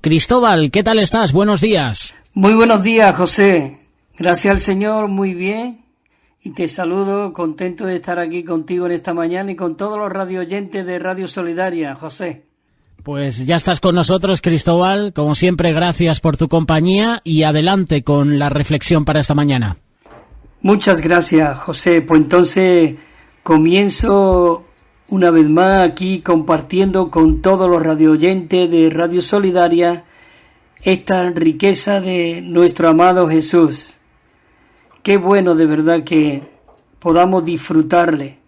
Cristóbal, ¿qué tal estás? Buenos días. Muy buenos días, José. Gracias al Señor, muy bien. Y te saludo, contento de estar aquí contigo en esta mañana y con todos los radio oyentes de Radio Solidaria, José. Pues ya estás con nosotros, Cristóbal. Como siempre, gracias por tu compañía y adelante con la reflexión para esta mañana. Muchas gracias, José. Pues entonces comienzo una vez más aquí compartiendo con todos los radio oyentes de Radio Solidaria esta riqueza de nuestro amado Jesús. Qué bueno de verdad que podamos disfrutarle.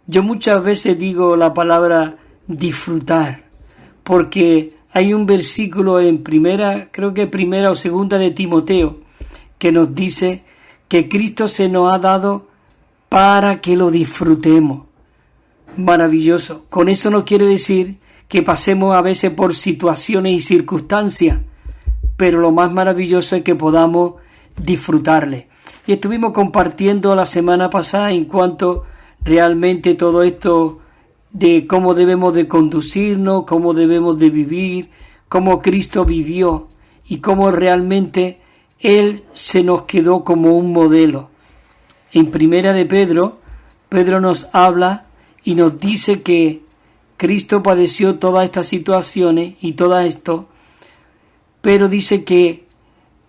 Yo muchas veces digo la palabra disfrutar, porque hay un versículo en primera o segunda de Timoteo, que nos dice que Cristo se nos ha dado para que lo disfrutemos. Maravilloso. Con eso no quiere decir que pasemos a veces por situaciones y circunstancias, pero lo más maravilloso es que podamos disfrutarle. Y estuvimos compartiendo la semana pasada en cuanto realmente todo esto de cómo debemos de conducirnos, cómo debemos de vivir, cómo Cristo vivió y cómo realmente Él se nos quedó como un modelo. En primera de Pedro nos habla y nos dice que Cristo padeció todas estas situaciones y todo esto, pero dice que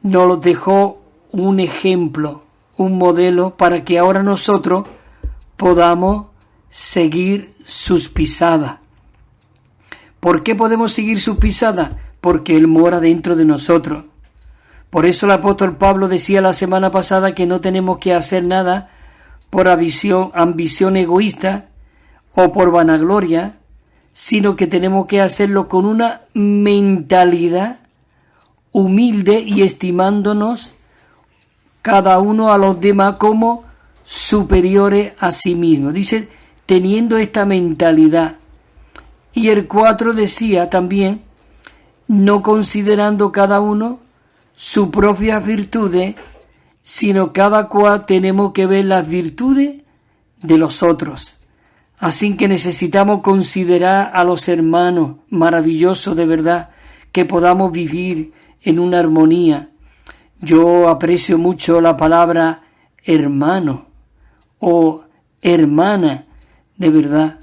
nos dejó un ejemplo, un modelo para que ahora nosotros podamos seguir sus pisadas. ¿Por qué podemos seguir sus pisadas? Porque Él mora dentro de nosotros. Por eso el apóstol Pablo decía la semana pasada que no tenemos que hacer nada por ambición egoísta o por vanagloria, sino que tenemos que hacerlo con una mentalidad humilde y estimándonos cada uno a los demás como superiores a sí mismos. Dice, teniendo esta mentalidad. Y el 4 decía también, no considerando cada uno sus propias virtudes, sino cada cual tenemos que ver las virtudes de los otros. Así que necesitamos considerar a los hermanos, maravilloso de verdad, que podamos vivir en una armonía. Yo aprecio mucho la palabra hermano o hermana, de verdad.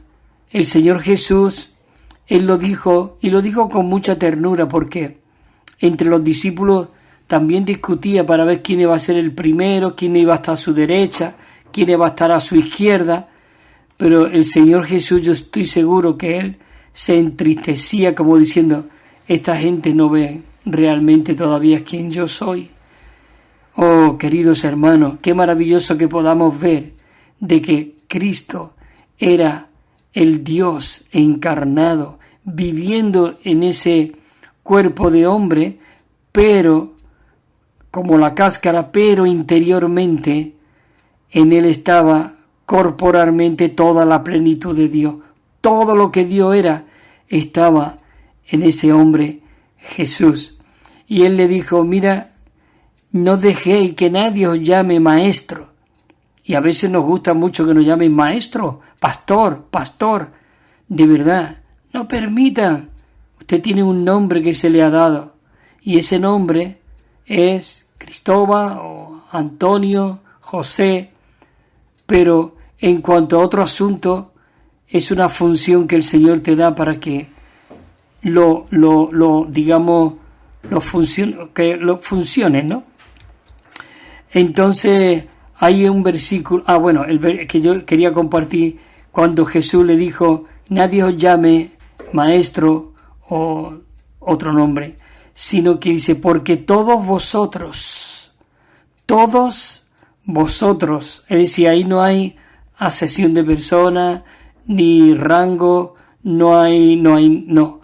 El Señor Jesús, Él lo dijo, y lo dijo con mucha ternura, porque entre los discípulos también discutía para ver quién iba a ser el primero, quién iba a estar a su derecha, quién iba a estar a su izquierda, pero el Señor Jesús, yo estoy seguro que Él se entristecía como diciendo, esta gente no ve realmente todavía quién yo soy. Oh, queridos hermanos, qué maravilloso que podamos ver de que Cristo era el Dios encarnado, viviendo en ese cuerpo de hombre, pero como la cáscara, pero interiormente en Él estaba corporalmente toda la plenitud de Dios. Todo lo que Dios era estaba en ese hombre Jesús. Y Él le dijo, mira, no dejéis que nadie os llame maestro. Y a veces nos gusta mucho que nos llamen maestro, pastor. De verdad, no permitan. Usted tiene un nombre que se le ha dado. Y ese nombre es Cristóbal o Antonio, José. Pero en cuanto a otro asunto, es una función que el Señor te da para que funcione, ¿no? Entonces hay un versículo, el que yo quería compartir, cuando Jesús le dijo, nadie os llame maestro o otro nombre, sino que dice, porque todos vosotros, es decir, ahí no hay asesión de personas, ni rango, no.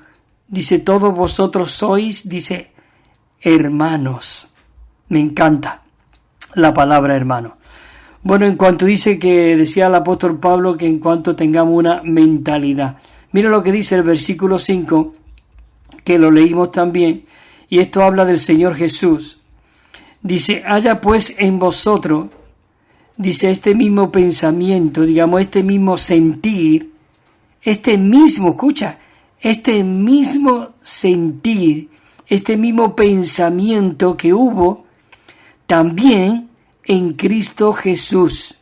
Dice, todos vosotros sois, dice, hermanos. Me encanta la palabra hermano. Bueno, en cuanto dice que decía el apóstol Pablo que en cuanto tengamos una mentalidad. Mira lo que dice el versículo 5, que lo leímos también, y esto habla del Señor Jesús. Dice, haya pues en vosotros, dice, este mismo pensamiento, este mismo sentir, este mismo sentir este mismo pensamiento que hubo también en Cristo Jesús.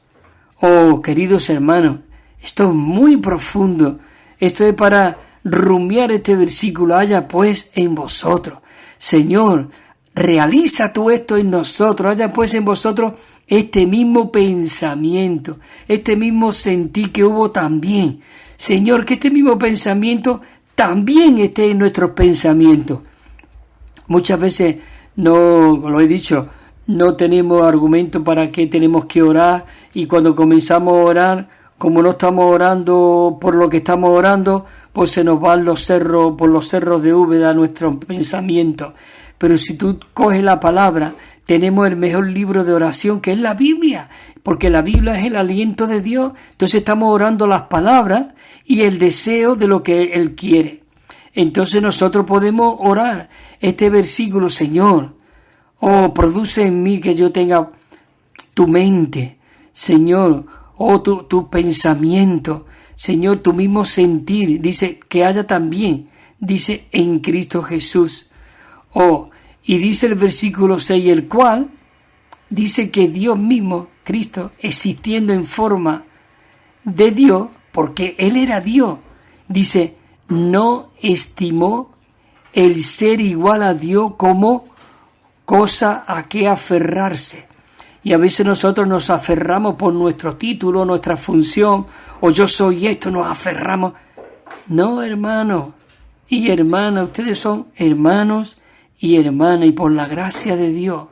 Oh, queridos hermanos, esto es muy profundo. Esto es para rumiar este versículo. Haya pues en vosotros. Señor, realiza tú esto en nosotros. Haya pues en vosotros este mismo pensamiento, este mismo sentir que hubo también. Señor, que este mismo pensamiento también esté en nuestros pensamientos. Muchas veces, no, lo he dicho, no tenemos argumento para qué tenemos que orar, y cuando comenzamos a orar, como no estamos orando por lo que estamos orando, pues se nos van por los cerros de Úbeda nuestros pensamientos. Pero si tú coges la palabra, tenemos el mejor libro de oración, que es la Biblia, porque la Biblia es el aliento de Dios. Entonces estamos orando las palabras y el deseo de lo que Él quiere. Entonces nosotros podemos orar este versículo: Señor, oh, produce en mí que yo tenga tu mente, Señor, oh, tu pensamiento, Señor, tu mismo sentir. Dice que haya también, dice, en Cristo Jesús. Oh, y dice el versículo 6, el cual dice que Dios mismo, Cristo, existiendo en forma de Dios, porque Él era Dios, dice, no estimó el ser igual a Dios como cosa a que aferrarse. Y a veces nosotros nos aferramos por nuestro título, nuestra función, o yo soy esto, nos aferramos. No, hermano y hermana, ustedes son hermanos y hermanas, y por la gracia de Dios,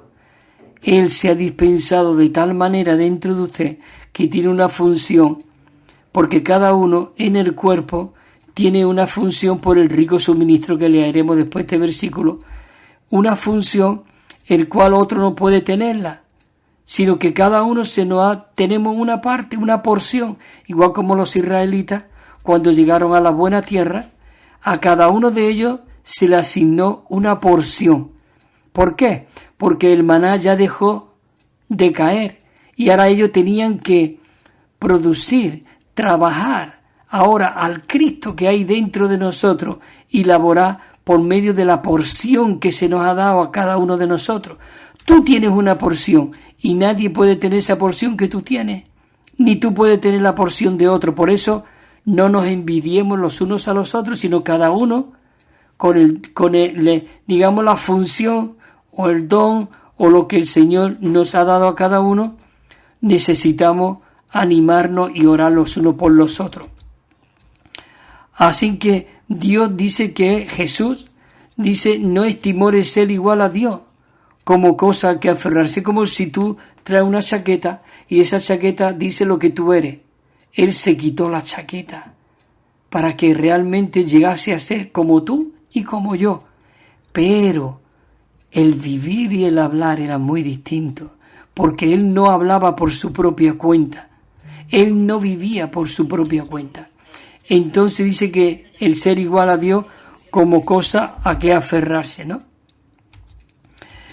Él se ha dispensado de tal manera dentro de usted que tiene una función, porque cada uno en el cuerpo tiene una función por el rico suministro que leeremos después de este versículo, una función el cual otro no puede tenerla, sino que cada uno tenemos una parte, una porción, igual como los israelitas cuando llegaron a la buena tierra, a cada uno de ellos se le asignó una porción. ¿Por qué? Porque el maná ya dejó de caer y ahora ellos tenían que producir, trabajar ahora al Cristo que hay dentro de nosotros y laborar por medio de la porción que se nos ha dado a cada uno de nosotros. Tú tienes una porción y nadie puede tener esa porción que tú tienes, ni tú puedes tener la porción de otro. Por eso no nos envidiemos los unos a los otros, sino cada uno digamos, la función o el don o lo que el Señor nos ha dado a cada uno. Necesitamos animarnos y orar los unos por los otros. Así que Dios dice que Jesús dice no estimó el ser igual a Dios como cosa que aferrarse, como si tú traes una chaqueta y esa chaqueta dice lo que tú eres. Él se quitó la chaqueta para que realmente llegase a ser como tú y como yo. Pero el vivir y el hablar eran muy distintos, porque Él no hablaba por su propia cuenta. Él no vivía por su propia cuenta. Entonces dice que el ser igual a Dios como cosa a que aferrarse, ¿no?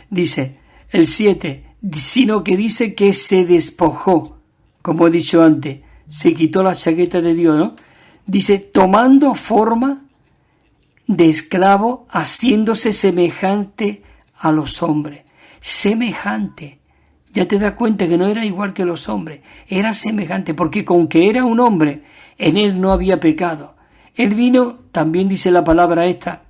Dice el 7, sino que dice que se despojó, como he dicho antes, se quitó la chaqueta de Dios, ¿no? Dice, tomando forma de esclavo, haciéndose semejante a los hombres. Semejante. Ya te das cuenta que no era igual que los hombres, era semejante, porque con que era un hombre, en él no había pecado. Él vino, también dice la palabra esta,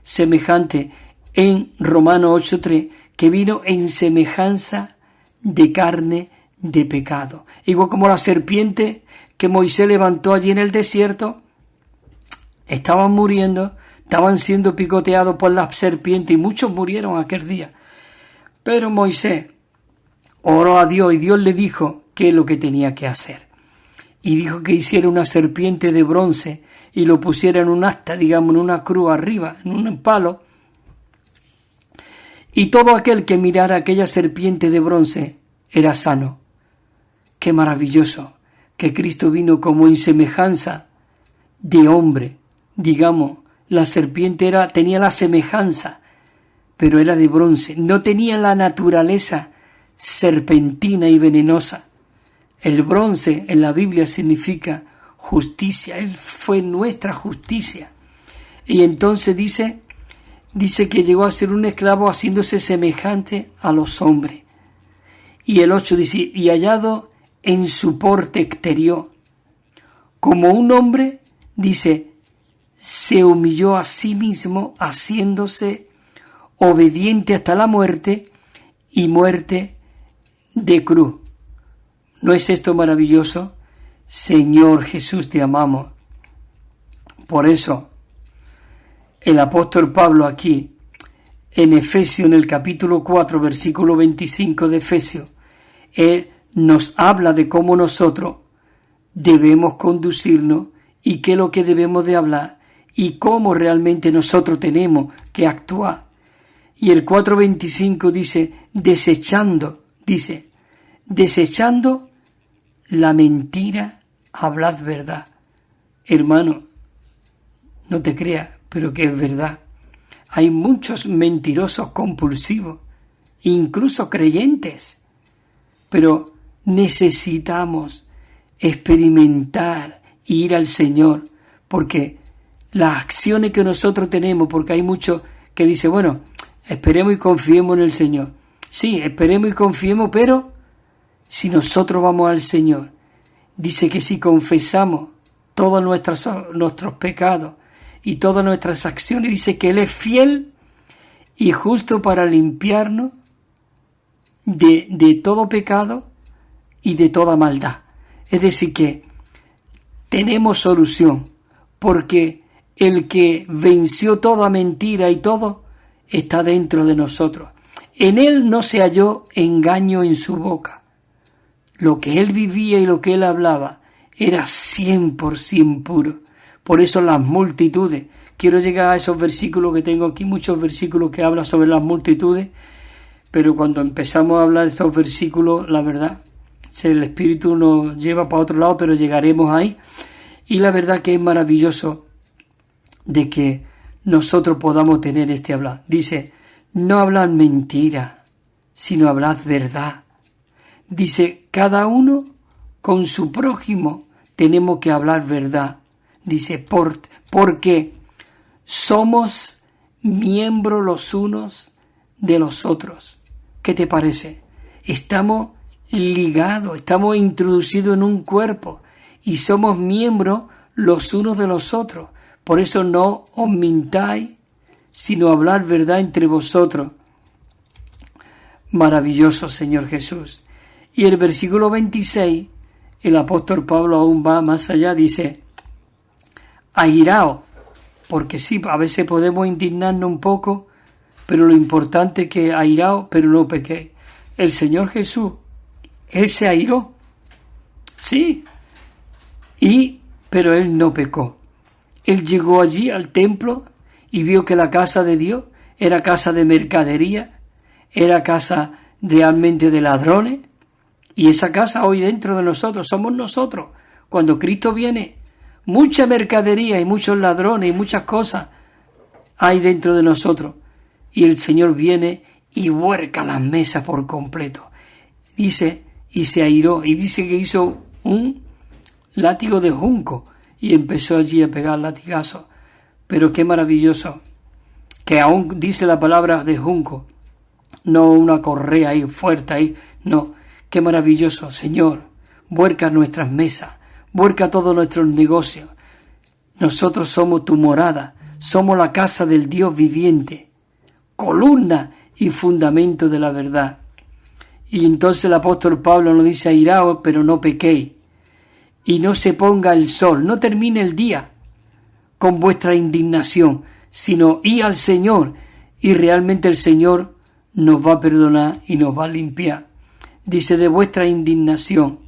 semejante, en Romanos 8:3, que vino en semejanza de carne de pecado. Igual como la serpiente que Moisés levantó allí en el desierto, estaban muriendo, estaban siendo picoteados por las serpientes y muchos murieron aquel día. Pero Moisés oró a Dios y Dios le dijo qué es lo que tenía que hacer. Y dijo que hiciera una serpiente de bronce y lo pusiera en un asta, digamos, en una cruz arriba, en un palo. Y todo aquel que mirara aquella serpiente de bronce era sano. Qué maravilloso que Cristo vino como en semejanza de hombre. Digamos, la serpiente tenía la semejanza, pero era de bronce. No tenía la naturaleza serpentina y venenosa. El bronce en la Biblia significa justicia. Él fue nuestra justicia. Y entonces dice dice que llegó a ser un esclavo haciéndose semejante a los hombres. Y el 8 dice, y hallado en su porte exterior, como un hombre, dice, se humilló a sí mismo, haciéndose obediente hasta la muerte y muerte de cruz. ¿No es esto maravilloso? Señor Jesús, te amamos. Por eso, el apóstol Pablo aquí, en Efesios, en el capítulo 4, versículo 25 de Efesios, él nos habla de cómo nosotros debemos conducirnos y qué es lo que debemos de hablar y cómo realmente nosotros tenemos que actuar. Y el 4.25 dice, desechando la mentira, hablad verdad. Hermano, no te creas, pero que es verdad. Hay muchos mentirosos compulsivos, incluso creyentes, pero necesitamos experimentar e ir al Señor, porque las acciones que nosotros tenemos, porque hay muchos que dicen, bueno, esperemos y confiemos en el Señor. Sí, esperemos y confiemos, pero si nosotros vamos al Señor, dice que si confesamos todos nuestros pecados y todas nuestras acciones, dice que Él es fiel y justo para limpiarnos de todo pecado y de toda maldad. Es decir, que tenemos solución, porque el que venció toda mentira y todo está dentro de nosotros. En Él no se halló engaño en su boca. Lo que Él vivía y lo que Él hablaba era 100% puro. Por eso las multitudes, quiero llegar a esos versículos que tengo aquí, muchos versículos que hablan sobre las multitudes, pero cuando empezamos a hablar de estos versículos, la verdad, el Espíritu nos lleva para otro lado, pero llegaremos ahí. Y la verdad que es maravilloso de que nosotros podamos tener este hablar. Dice, no hablad mentira, sino hablad verdad. Dice, cada uno con su prójimo tenemos que hablar verdad. Dice, porque somos miembros los unos de los otros. ¿Qué te parece? Estamos ligados, estamos introducidos en un cuerpo y somos miembros los unos de los otros. Por eso no os mintáis, sino hablar verdad entre vosotros. Maravilloso, Señor Jesús. Y el versículo 26, el apóstol Pablo aún va más allá, dice, airaos, porque sí, a veces podemos indignarnos un poco, pero lo importante es que airaos, pero no pequéis. El Señor Jesús, Él se airó, sí, pero Él no pecó. Él llegó allí al templo y vio que la casa de Dios era casa de mercadería, era casa realmente de ladrones, y esa casa hoy dentro de nosotros somos nosotros. Cuando Cristo viene, mucha mercadería y muchos ladrones y muchas cosas hay dentro de nosotros, y el Señor viene y huerca las mesas por completo. Dice, y se airó, y dice que hizo un látigo de junco y empezó allí a pegar latigazos. Pero qué maravilloso, que aún dice la palabra de junco, no una correa ahí fuerte ahí, no, qué maravilloso, Señor, vuelca nuestras mesas, vuelca todos nuestros negocios. Nosotros somos tu morada, somos la casa del Dios viviente, columna y fundamento de la verdad. Y entonces el apóstol Pablo nos dice, airaos, pero no pequéis, y no se ponga el sol, no termine el día con vuestra indignación, sino id al Señor, y realmente el Señor nos va a perdonar y nos va a limpiar. Dice, de vuestra indignación.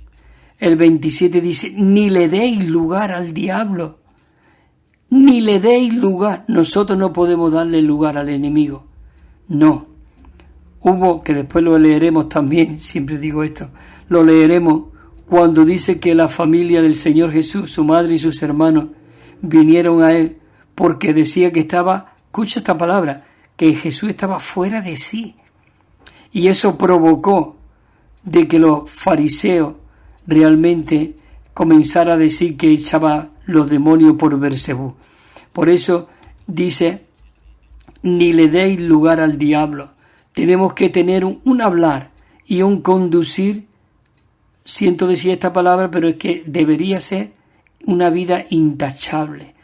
El 27 dice, ni le deis lugar al diablo, ni le deis lugar. Nosotros no podemos darle lugar al enemigo, no. Hubo, que después lo leeremos también, siempre digo esto, lo leeremos cuando dice que la familia del Señor Jesús, su madre y sus hermanos, vinieron a Él porque decía que estaba, escucha esta palabra, que Jesús estaba fuera de sí. Y eso provocó de que los fariseos realmente comenzaran a decir que echaba los demonios por Bersebú. Por eso dice ni le deis lugar al diablo. Tenemos que tener un hablar y un conducir, siento decir esta palabra, pero es que debería ser una vida intachable,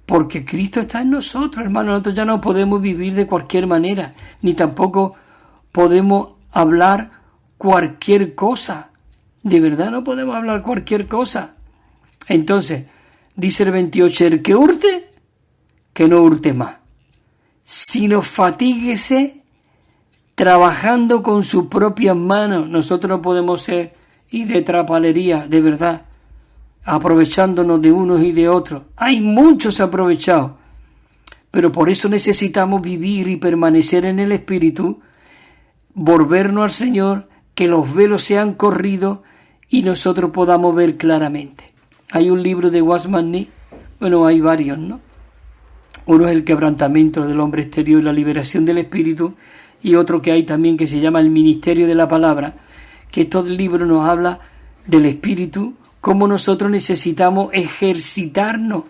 porque Cristo está en nosotros, hermano. Nosotros ya no podemos vivir de cualquier manera, ni tampoco podemos hablar cualquier cosa. De verdad no podemos hablar cualquier cosa. Entonces, dice el 28, el que hurte, que no hurte más, sino fatíguese trabajando con sus propias manos. Nosotros no podemos ser y de trapalería, de verdad, aprovechándonos de unos y de otros. Hay muchos aprovechados, pero por eso necesitamos vivir y permanecer en el Espíritu, volvernos al Señor, que los velos sean corridos y nosotros podamos ver claramente. Hay un libro de Watchman Nee, bueno, hay varios, ¿no? Uno es el quebrantamiento del hombre exterior y la liberación del espíritu, y otro que hay también que se llama el ministerio de la palabra, que todo el libro nos habla del espíritu, cómo nosotros necesitamos ejercitarnos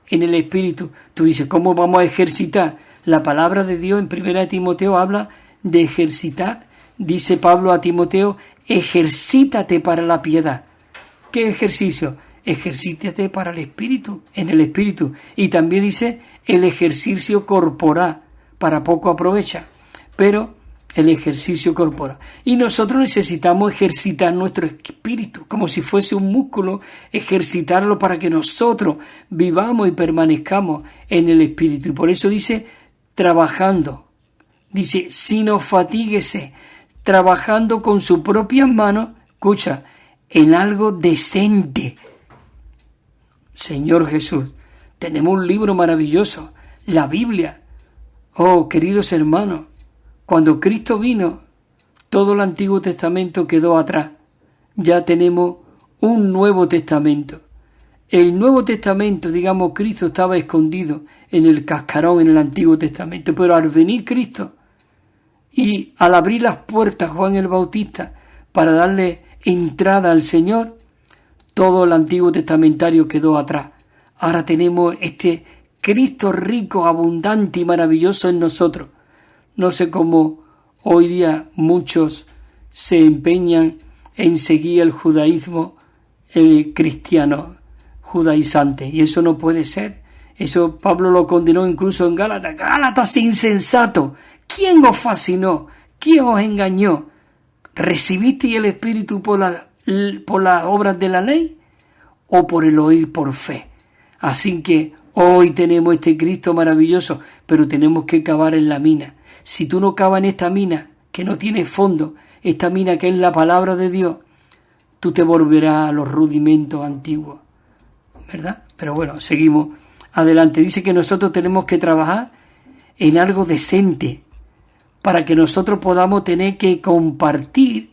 en el espíritu. Tú dices, ¿cómo vamos a ejercitar? La palabra de Dios en 1 Timoteo habla de ejercitar. Dice Pablo a Timoteo, ejercítate para la piedad. ¿Qué ejercicio? Ejercítate para el espíritu, en el espíritu. Y también dice, el ejercicio corporal, para poco aprovecha, pero el ejercicio corporal. Y nosotros necesitamos ejercitar nuestro espíritu, como si fuese un músculo, ejercitarlo para que nosotros vivamos y permanezcamos en el espíritu. Y por eso dice, trabajando. Dice, sino fatíguese, trabajando con sus propias manos, escucha, en algo decente. Señor Jesús, tenemos un libro maravilloso, la Biblia. Oh, queridos hermanos, cuando Cristo vino, todo el Antiguo Testamento quedó atrás. Ya tenemos un Nuevo Testamento. El Nuevo Testamento, digamos, Cristo estaba escondido en el cascarón en el Antiguo Testamento, pero al venir Cristo y al abrir las puertas Juan el Bautista para darle entrada al Señor, todo el Antiguo Testamentario quedó atrás. Ahora tenemos este Cristo rico, abundante y maravilloso en nosotros. No sé cómo hoy día muchos se empeñan en seguir el judaísmo, el cristiano judaizante, y eso no puede ser. Eso Pablo lo condenó incluso en Gálatas. ¡Gálatas insensato! ¿Quién os fascinó? ¿Quién os engañó? ¿Recibisteis el Espíritu por las obras de la ley o por el oír por fe? Así que hoy tenemos este Cristo maravilloso, pero tenemos que cavar en la mina. Si tú no cavas en esta mina, que no tiene fondo, esta mina que es la palabra de Dios, tú te volverás a los rudimentos antiguos, ¿verdad? Pero bueno, seguimos adelante. Dice que nosotros tenemos que trabajar en algo decente, para que nosotros podamos tener que compartir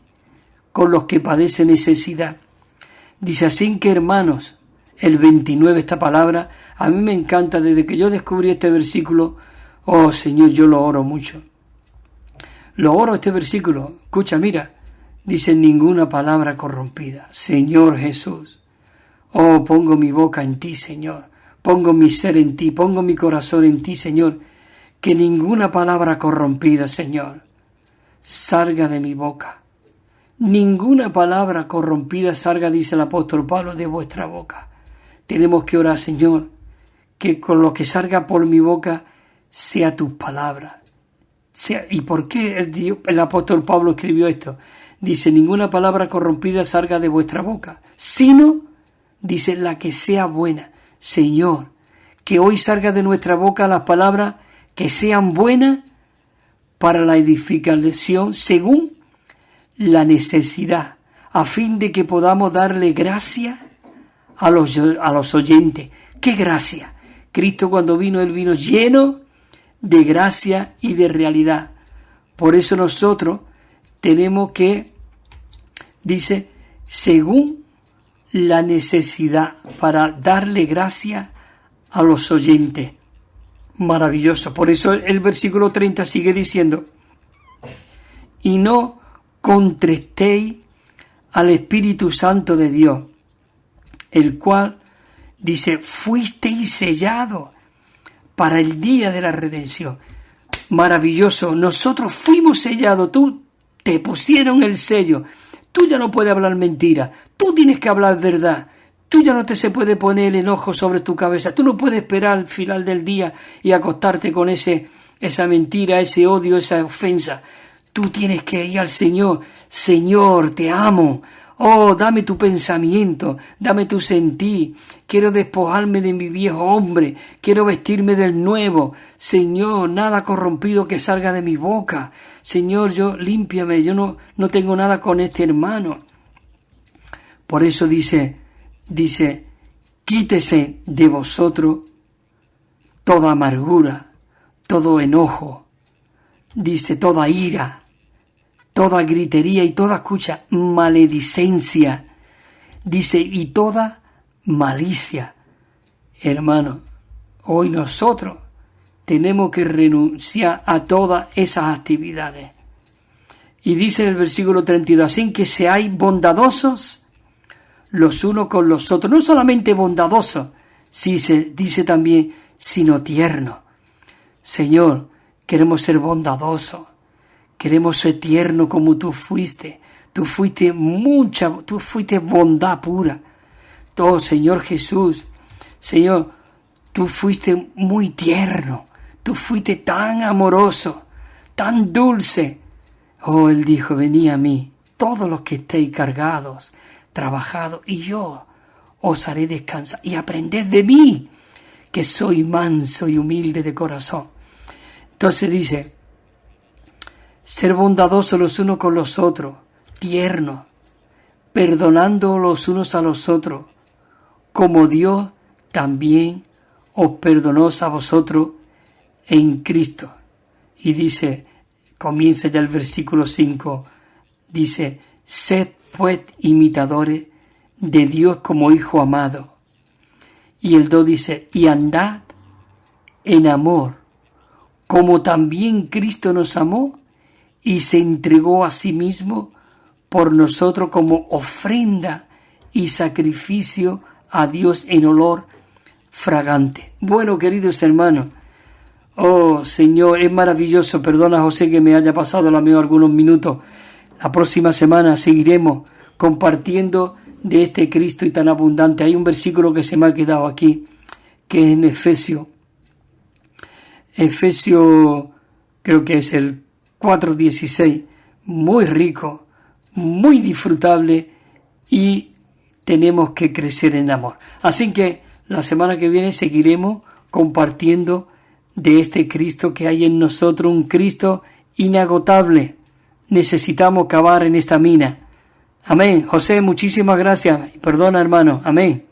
con los que padecen necesidad. Dice así que, hermanos, el 29, esta palabra, a mí me encanta. Desde que yo descubrí este versículo, oh Señor, yo lo oro mucho. Lo oro este versículo. Escucha, mira, dice ninguna palabra corrompida. Señor Jesús, oh, pongo mi boca en ti, Señor. Pongo mi ser en ti, pongo mi corazón en ti, Señor. Que ninguna palabra corrompida, Señor, salga de mi boca. Ninguna palabra corrompida salga, dice el apóstol Pablo, de vuestra boca. Tenemos que orar, Señor, que con lo que salga por mi boca sea tus palabras. ¿Y por qué el apóstol Pablo escribió esto? Dice, ninguna palabra corrompida salga de vuestra boca, sino, dice, la que sea buena. Señor, que hoy salga de nuestra boca las palabras que sean buenas para la edificación según la necesidad, a fin de que podamos darle gracia a los oyentes. ¿Qué gracia? Cristo cuando vino, Él vino lleno de gracia y de realidad. Por eso nosotros tenemos que, dice, según la necesidad, para darle gracia a los oyentes. Maravilloso. Por eso el versículo 30 sigue diciendo, y no contristéis al Espíritu Santo de Dios, el cual, dice, fuisteis sellados para el día de la redención. maravilloso. Nosotros fuimos sellados, tú te pusieron el sello. Tú ya no puedes hablar mentira, tú tienes que hablar verdad. Tú ya no te se puede poner el enojo sobre tu cabeza. Tú no puedes esperar al final del día y acostarte con esa mentira, ese odio, esa ofensa. Tú tienes que ir al Señor. Señor, te amo. Oh, dame tu pensamiento, dame tu sentir. Quiero despojarme de mi viejo hombre. Quiero vestirme del nuevo. Señor, nada corrompido que salga de mi boca. Señor, límpiame. Yo no tengo nada con este hermano. Por eso dice, quítese de vosotros toda amargura, todo enojo, dice toda ira, toda gritería y toda maledicencia, dice, y toda malicia. Hermano, hoy nosotros tenemos que renunciar a todas esas actividades. Y dice en el versículo 32, así que seáis bondadosos los unos con los otros, no solamente bondadosos, sí se dice también, sino tiernos. Señor, queremos ser bondadosos, queremos ser tiernos como tú fuiste. Tú fuiste bondad pura. Oh, Señor Jesús, Señor, tú fuiste muy tierno, tú fuiste tan amoroso, tan dulce. Oh, Él dijo, venid a mí, todos los que estéis cargados, trabajados, y yo os haré descansar, y aprended de mí, que soy manso y humilde de corazón. Entonces dice, ser bondadosos los unos con los otros, tiernos, perdonando los unos a los otros, como Dios también os perdonó a vosotros en Cristo. Y dice, comienza ya el versículo 5, dice, sed pues imitadores de Dios como hijo amado. Y el 2 dice, y andad en amor, como también Cristo nos amó y se entregó a sí mismo por nosotros como ofrenda y sacrificio a Dios en olor fragante. Bueno, queridos hermanos, oh Señor, es maravilloso. Perdona, José, que me haya pasado la mejor algunos minutos. La próxima semana seguiremos compartiendo de este Cristo y tan abundante. Hay un versículo que se me ha quedado aquí, que es en Efesios, creo que es el 4:16, muy rico, muy disfrutable, y tenemos que crecer en amor. Así que la semana que viene seguiremos compartiendo de este Cristo que hay en nosotros, un Cristo inagotable. Necesitamos cavar en esta mina. Amén. José, muchísimas gracias. Perdona, hermano. Amén.